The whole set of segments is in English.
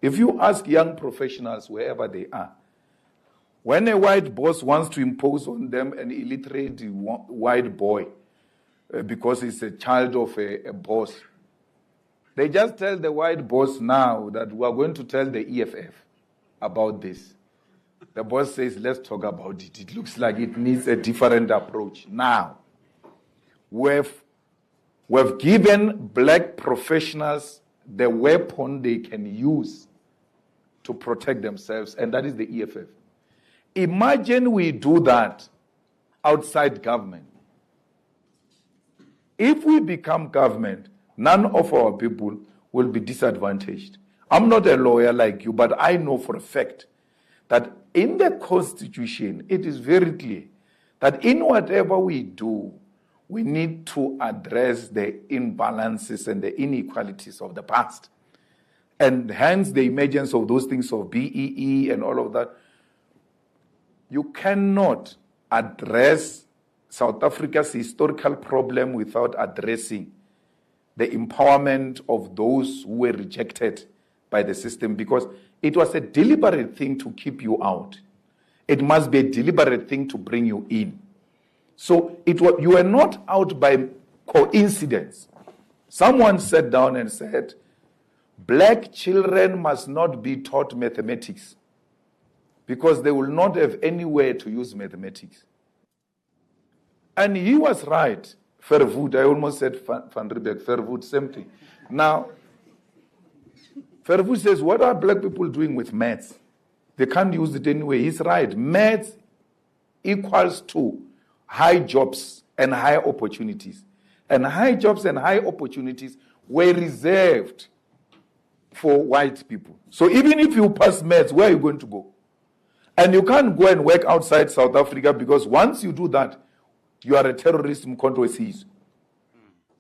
If you ask young professionals wherever they are, when a white boss wants to impose on them an illiterate white boy because he's a child of a boss, they just tell the white boss now that we are going to tell the EFF about this. The boss says, let's talk about it. It looks like it needs a different approach. Now, we've given black professionals the weapon they can use to protect themselves, and that is the EFF. Imagine we do that outside government. If we become government, none of our people will be disadvantaged. I'm not a lawyer like you, but I know for a fact that in the Constitution, it is very clear that in whatever we do, we need to address the imbalances and the inequalities of the past. And hence the emergence of those things of BEE and all of that. You cannot address South Africa's historical problem without addressing the empowerment of those who were rejected by the system, because it was a deliberate thing to keep you out. It must be a deliberate thing to bring you in. So you were not out by coincidence. Someone sat down and said, black children must not be taught mathematics because they will not have anywhere to use mathematics. And he was right. Verwoerd, I almost said Van Riebeeck, Verwoerd, same thing. Now, Verwoerd says, what are black people doing with maths? They can't use it anyway. He's right. Maths equals to high jobs and high opportunities. And high jobs and high opportunities were reserved for white people. So even if you pass maths, where are you going to go? And you can't go and work outside South Africa, because once you do that, you are a terrorist.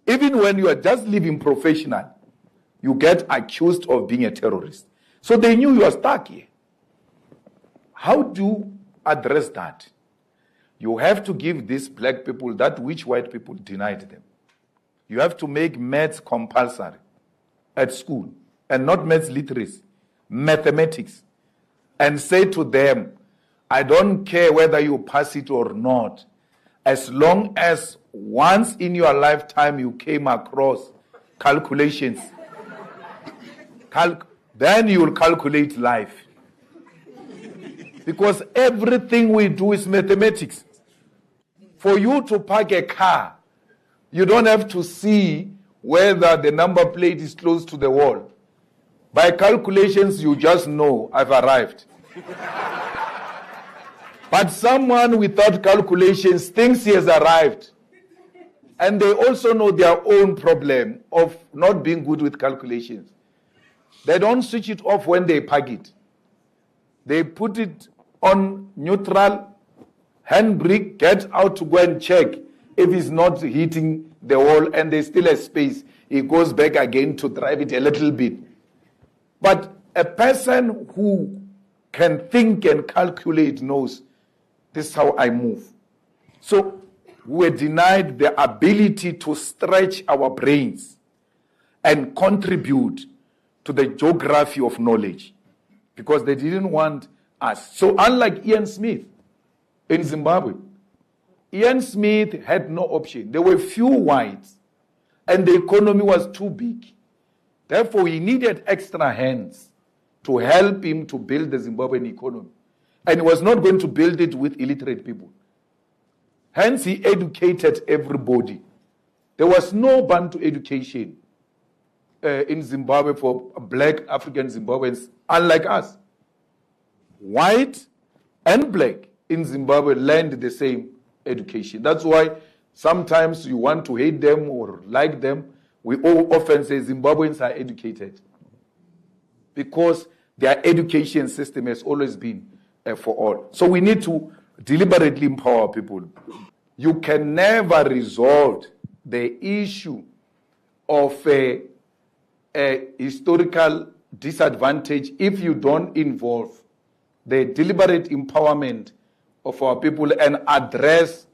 Even when you are just living professional, you get accused of being a terrorist. So they knew you are stuck here. How do you address that? You have to give these black people that which white people denied them. You have to make maths compulsory at school, and not maths literacy, mathematics, and say to them, I don't care whether you pass it or not, as long as once in your lifetime you came across calculations, then you will calculate life. Because everything we do is mathematics. For you to park a car, you don't have to see whether the number plate is close to the wall. By calculations, you just know, I've arrived. But someone without calculations thinks he has arrived. And they also know their own problem of not being good with calculations. They don't switch it off when they park it. They put it on neutral, handbrake, get out to go and check if it's not hitting the wall and there's still a space. He goes back again to drive it a little bit. But a person who can think and calculate knows, this is how I move. So we're denied the ability to stretch our brains and contribute to the geography of knowledge, because they didn't want us. So unlike Ian Smith in Zimbabwe, Ian Smith had no option. There were few whites, and the economy was too big. Therefore, he needed extra hands to help him to build the Zimbabwean economy. And he was not going to build it with illiterate people. Hence, he educated everybody. There was no Bantu education in Zimbabwe for black African Zimbabweans, unlike us. White and black in Zimbabwe learned the same education. That's why sometimes you want to hate them or like them. We all often say Zimbabweans are educated, because their education system has always been for all. So we need to deliberately empower people. You can never resolve the issue of a historical disadvantage if you don't involve the deliberate empowerment of our people and address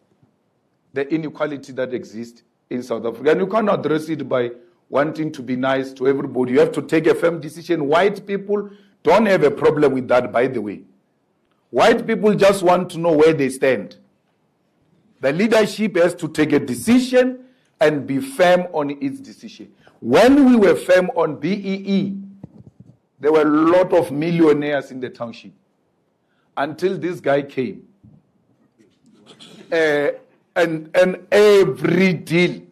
the inequality that exists in South Africa. And you can't address it by wanting to be nice to everybody. You have to take a firm decision. White people don't have a problem with that, by the way. White people just want to know where they stand. The leadership has to take a decision and be firm on its decision. When we were firm on BEE, there were a lot of millionaires in the township until this guy came. And every deal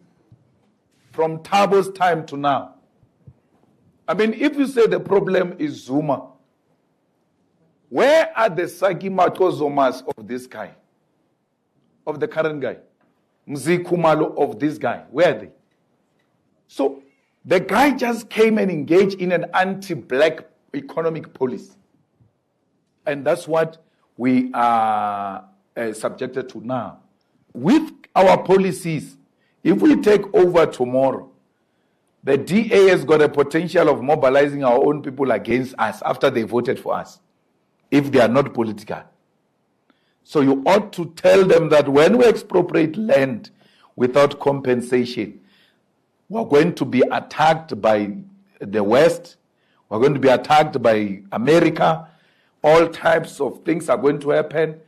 from Tabo's time to now. I mean, if you say the problem is Zuma, where are the Saki Zomas of this guy? Of the current guy? Mzikumalo of this guy? Where are they? So the guy just came and engaged in an anti-black economic policy. And that's what we are subjected to now. With our policies, if we take over tomorrow, the DA has got a potential of mobilizing our own people against us after they voted for us, if they are not political. So you ought to tell them that when we expropriate land without compensation, we're going to be attacked by the West, we're going to be attacked by America, all types of things are going to happen.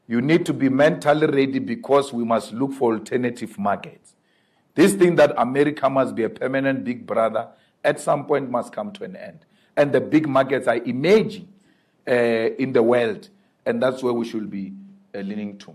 You need to be mentally ready because we must look for alternative markets. This thing that America must be a permanent big brother at some point must come to an end. And the big markets are emerging in the world, and that's where we should be leaning to.